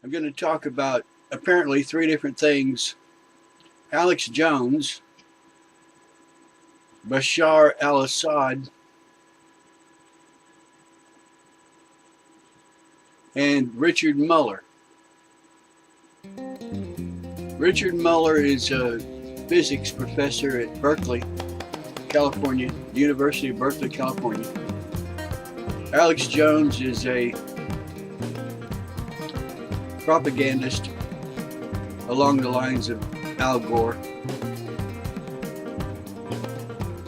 I'm going to talk about apparently three different things: Alex Jones, Bashar al-Assad, and Richard Mueller. Richard Mueller is a physics professor at Berkeley, California, University of Berkeley, California. Alex Jones is a propagandist along the lines of Al Gore.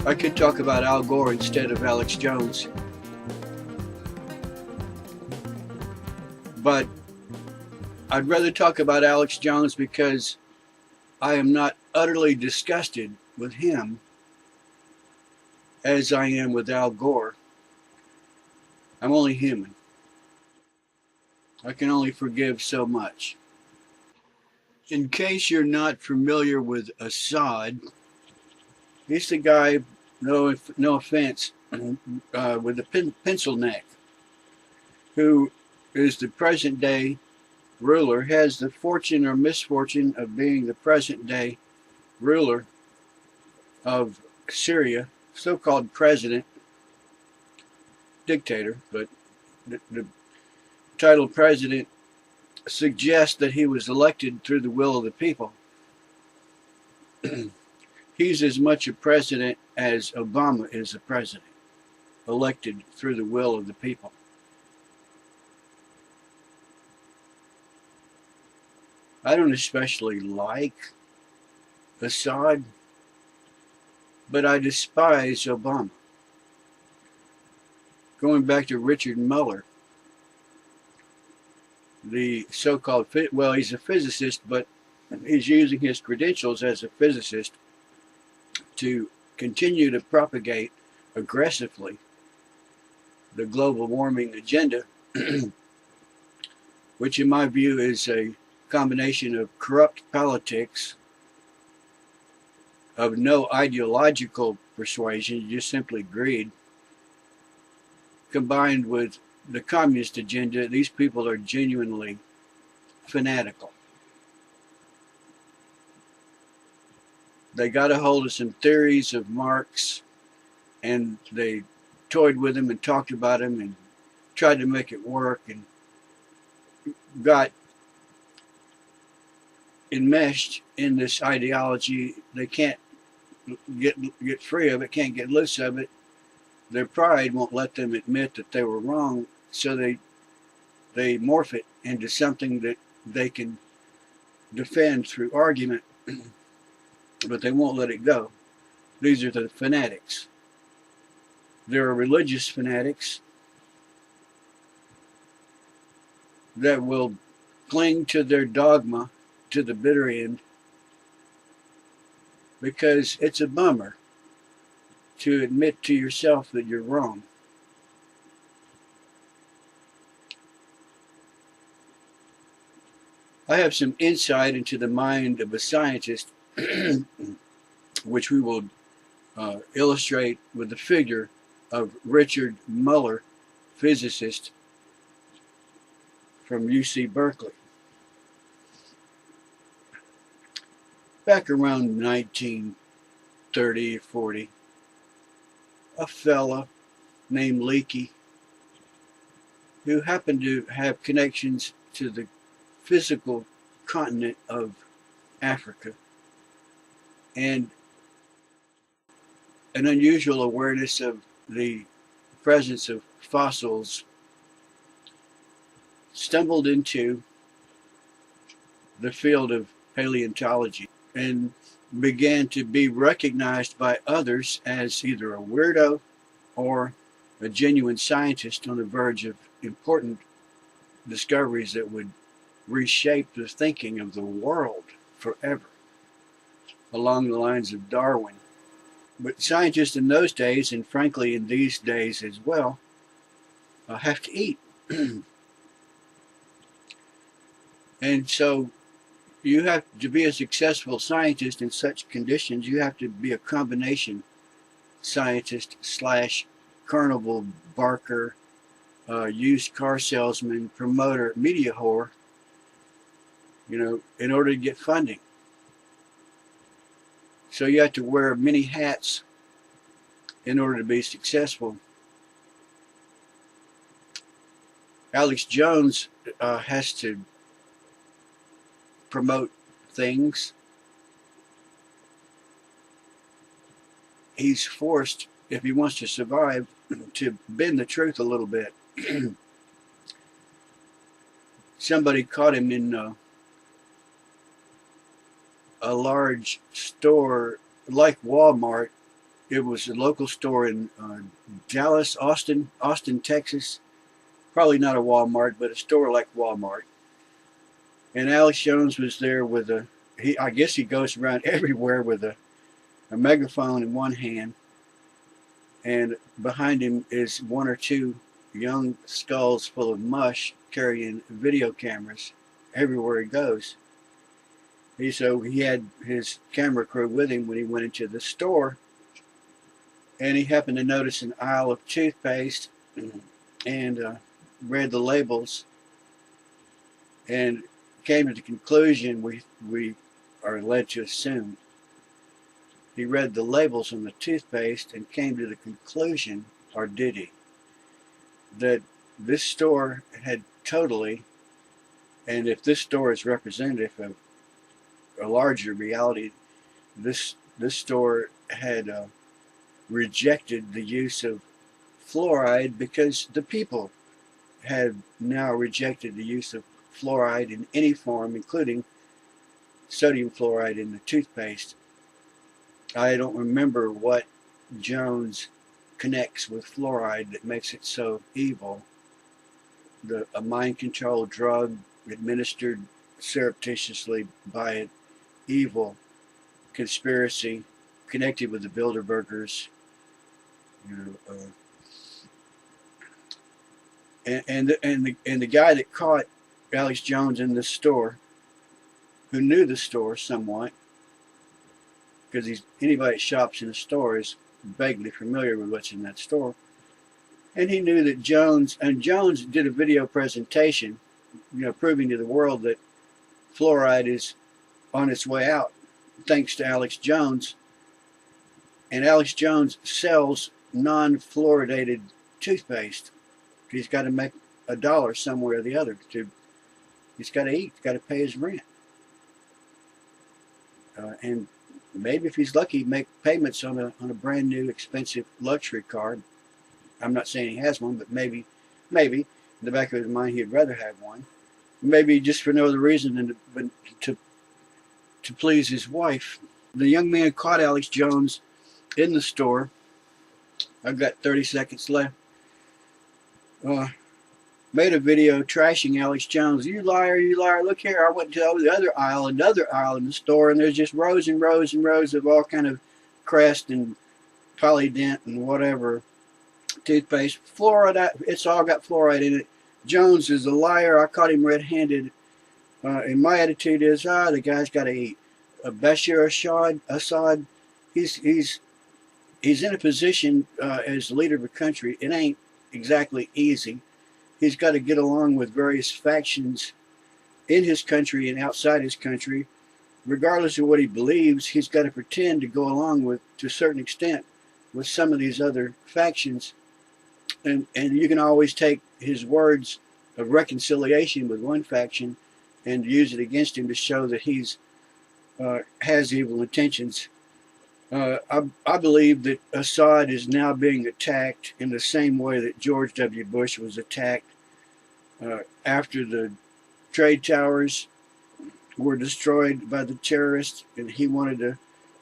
I could talk about Al Gore instead of Alex Jones, but I'd rather talk about Alex Jones because I am not utterly disgusted with him as I am with Al Gore. I'm only human. I can only forgive so much. In case you're not familiar with Assad, he's the guy, no offense, with the pencil neck, who is the present day ruler, has the fortune or misfortune of being the present day ruler of Syria, so-called president, dictator, but the title president suggests that he was elected through the will of the people. He's as much a president as Obama is a president, elected through the will of the people. I don't especially like Assad, but I despise Obama. Going back to Richard Mueller, the so-called, well, he's a physicist, but he's using his credentials as a physicist to continue to propagate aggressively the global warming agenda, which in my view is a combination of corrupt politics, of no ideological persuasion, just simply greed, combined with the communist agenda. These people are genuinely fanatical. They got a hold of some theories of Marx, and they toyed with them and talked about them and tried to make it work, and got enmeshed in this ideology. They can't get free of it, can't get loose of it. Their pride won't let them admit that they were wrong, so they morph it into something that they can defend through argument, but they won't let it go. These are the fanatics. There are religious fanatics that will cling to their dogma to the bitter end, because it's a bummer to admit to yourself that you're wrong. I have some insight into the mind of a scientist, which we will illustrate with the figure of Richard Mueller, physicist from UC Berkeley. Back around 1930 or 40, a fella named Leakey, who happened to have connections to the physical continent of Africa and an unusual awareness of the presence of fossils, stumbled into the field of paleontology and began to be recognized by others as either a weirdo or a genuine scientist on the verge of important discoveries that would reshape the thinking of the world forever, along the lines of Darwin. But scientists in those days, and frankly in these days as well, have to eat. And so you have to be a successful scientist in such conditions. You have to be a combination scientist slash carnival barker, used car salesman, promoter, media whore, in order to get funding. So you have to wear many hats in order to be successful. Alex Jones has to promote things. He's forced, if he wants to survive, to bend the truth a little bit. Somebody caught him in a large store like Walmart. It was a local store in Dallas, Austin, Texas. Probably not a Walmart, but a store like Walmart. And Alex Jones was there with I guess he goes around everywhere with a megaphone in one hand, and behind him is one or two young skulls full of mush carrying video cameras everywhere he goes. So he had his camera crew with him when he went into the store, and he happened to notice an aisle of toothpaste and read the labels and came to the conclusion we are led to assume. He read the labels on the toothpaste and came to the conclusion, or did he, that this store had totally, and if this store is representative of a larger reality, this store had rejected the use of fluoride because the people have now rejected the use of fluoride in any form, including sodium fluoride in the toothpaste. I don't remember what Jones connects with fluoride that makes it so evil. A mind control drug administered surreptitiously by an evil conspiracy connected with the Bilderbergers. And the guy that caught Alex Jones in this store, who knew the store somewhat, because anybody that shops in a store is vaguely familiar with what's in that store, and he knew that Jones did a video presentation, proving to the world that fluoride is on its way out, thanks to Alex Jones. And Alex Jones sells non-fluoridated toothpaste. He's got to make $1 somewhere or the other. He's got to eat. He's got to pay his rent. And maybe if he's lucky, make payments on a brand new expensive luxury car. I'm not saying he has one, but maybe in the back of his mind he'd rather have one. Maybe just for no other reason than to please his wife. The young man caught Alex Jones in the store. I've got 30 seconds left. Made a video trashing Alex Jones. You liar, you liar. Look here, I went to the other aisle, another aisle in the store, and there's just rows and rows and rows of all kind of Crest and Polydent and whatever toothpaste. Fluoride, it's all got fluoride in it. Jones is a liar. I caught him red-handed. And my attitude is, the guy's got to eat. Bashar Assad, he's in a position as the leader of a country. It ain't exactly easy. He's got to get along with various factions in his country and outside his country. Regardless of what he believes, he's got to pretend to go along with, to a certain extent, with some of these other factions. And you can always take his words of reconciliation with one faction and use it against him to show that he's has evil intentions. I believe that Assad is now being attacked in the same way that George W. Bush was attacked after the trade towers were destroyed by the terrorists, and he wanted to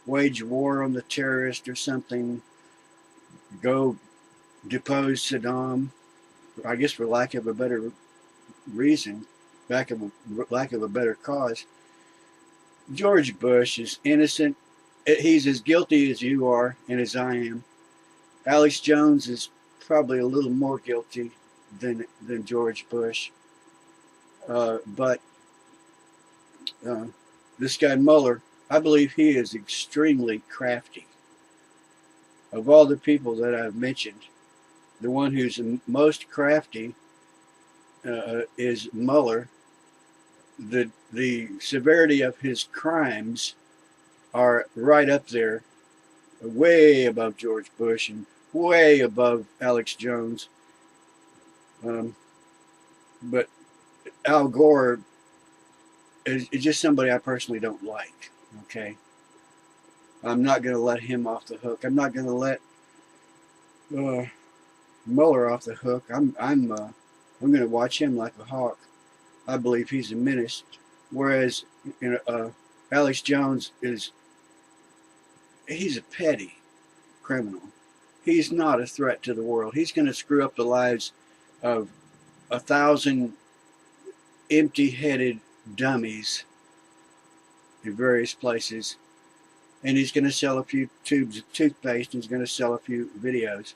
wage war on the terrorists or something, go depose Saddam, I guess for lack of a better reason, lack of a better cause. George Bush is innocent. He's as guilty as you are and as I am. Alex Jones is probably a little more guilty than George Bush. But this guy Mueller, I believe he is extremely crafty. Of all the people that I've mentioned, the one who's most crafty is Mueller. the severity of his crimes are right up there, way above George Bush and way above Alex Jones. But Al Gore is just somebody I personally don't like. Okay, I'm not going to let him off the hook. I'm not going to let Mueller off the hook. I'm going to watch him like a hawk. I believe he's a menace, whereas Alex Jones he's a petty criminal. He's not a threat to the world. He's going to screw up the lives of 1,000 empty-headed dummies in various places, and he's going to sell a few tubes of toothpaste, and he's going to sell a few videos.